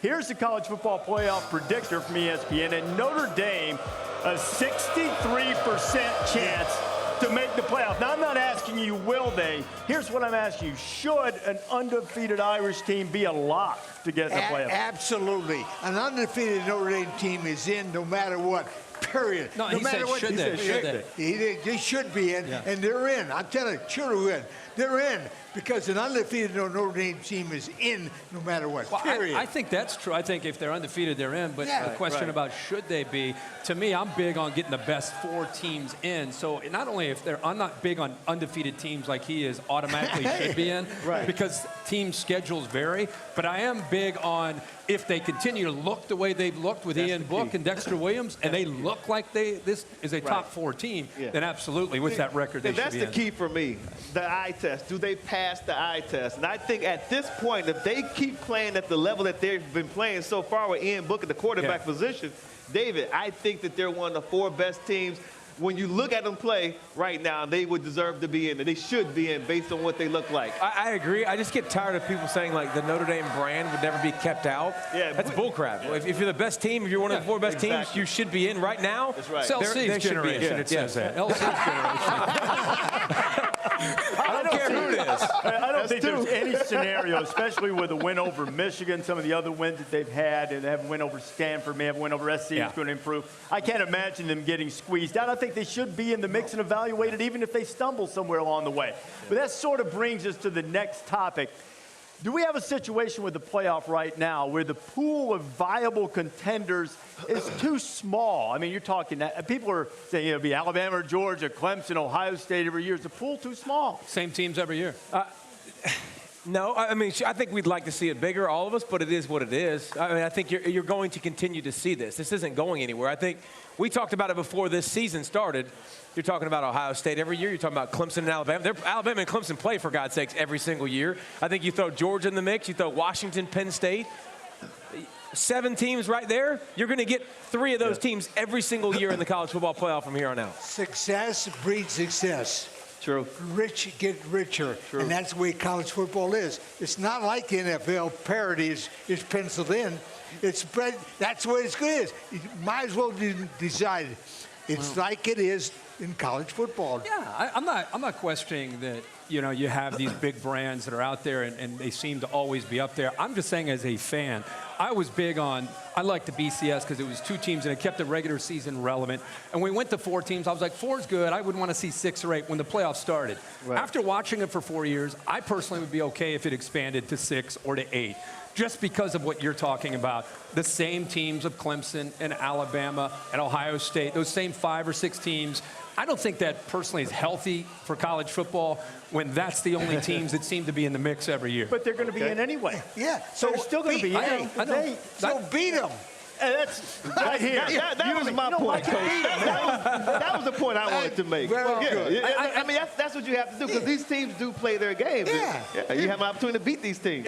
Here's the college football playoff predictor from ESPN. And Notre Dame, a 63% chance to make the playoff. Now, I'm not asking you, will they? Here's what I'm asking you. Should an undefeated Irish team be a lock to get in the playoff? Absolutely. An undefeated Notre Dame team is in no matter what. Period. No, no he matter said what. should they. They should be in, and they're in. I'm telling you, sure win. They're in because an undefeated Notre Dame team is in no matter what. Well, period. I think that's true. I think if they're undefeated, they're in. But the question about should they be, to me, I'm big on getting the best 4 teams in. So not only if they're, I'm not big on undefeated teams like he is automatically should be in, because team schedules vary. But I am big on if they continue to look the way they've looked with Ian Book and Dexter Williams, and they look like this is a top 4 team, then absolutely with that record they should be in. That's the key for me, the eye test. Do they pass the eye test? And I think at this point, if they keep playing at the level that they've been playing so far with Ian Book at the quarterback position, David, I think that they're one of the 4 best teams. When you look at them play right now, they would deserve to be in, and they should be in based on what they look like. I agree. I just get tired of people saying, like, the Notre Dame brand would never be kept out. Yeah, that's bullcrap. Yeah. If you're the best team, if you're one of the 4 best teams, you should be in right now. That's right. It's LC's generation, it says that. LC's generation. I don't care who it is. I don't think there's any scenario, especially with a win over Michigan, some of the other wins that they've had, and they have a win over Stanford, may have a win over SC, is going to improve. I can't imagine them getting squeezed out. I think they should be in the mix and evaluated, even if they stumble somewhere along the way. But that sort of brings us to the next topic. Do we have a situation with the playoff right now where the pool of viable contenders is too small? I mean, you're talking that people are saying it'll be Alabama or Georgia, Clemson, Ohio State every year. Is the pool too small? Same teams every year. No, I mean, I think we'd like to see it bigger, all of us, but it is what it is. I mean, I think you're going to continue to see this. This isn't going anywhere. I think we talked about it before this season started. You're talking about Ohio State every year. You're talking about Clemson and Alabama. Alabama and Clemson play, for God's sakes, every single year. I think you throw Georgia in the mix. You throw Washington, Penn State. 7 teams right there. You're going to get 3 of those teams every single year in the college football playoff from here on out. Success breeds success. True. Rich get richer, and that's the way college football is. It's not like the NFL parity is penciled in. It's spread. That's the way it's good. You might as well decide. It's like it is in college football. Yeah, I'm not questioning that. You know, you have these big brands that are out there, and they seem to always be up there. I'm just saying, as a fan, I was big on. I liked the BCS because it was 2 teams and it kept the regular season relevant. And when we went to 4 teams, I was like, 4 is good. I would want to see 6 or 8 when the playoffs started. Right. After watching it for 4 years, I personally would be okay if it expanded to 6 or to 8. Just because of what you're talking about, the same teams of Clemson and Alabama and Ohio State, those same 5 or 6 teams. I don't think that personally is healthy for college football when that's the only teams that seem to be in the mix every year. But they're going to be in anyway. Yeah. So they're still going to be in. So beat them. That's right here. That was my point, Coach. That was the point I wanted to make. Very good. I mean, that's what you have to do because these teams do play their games. Yeah. You have an opportunity to beat these teams.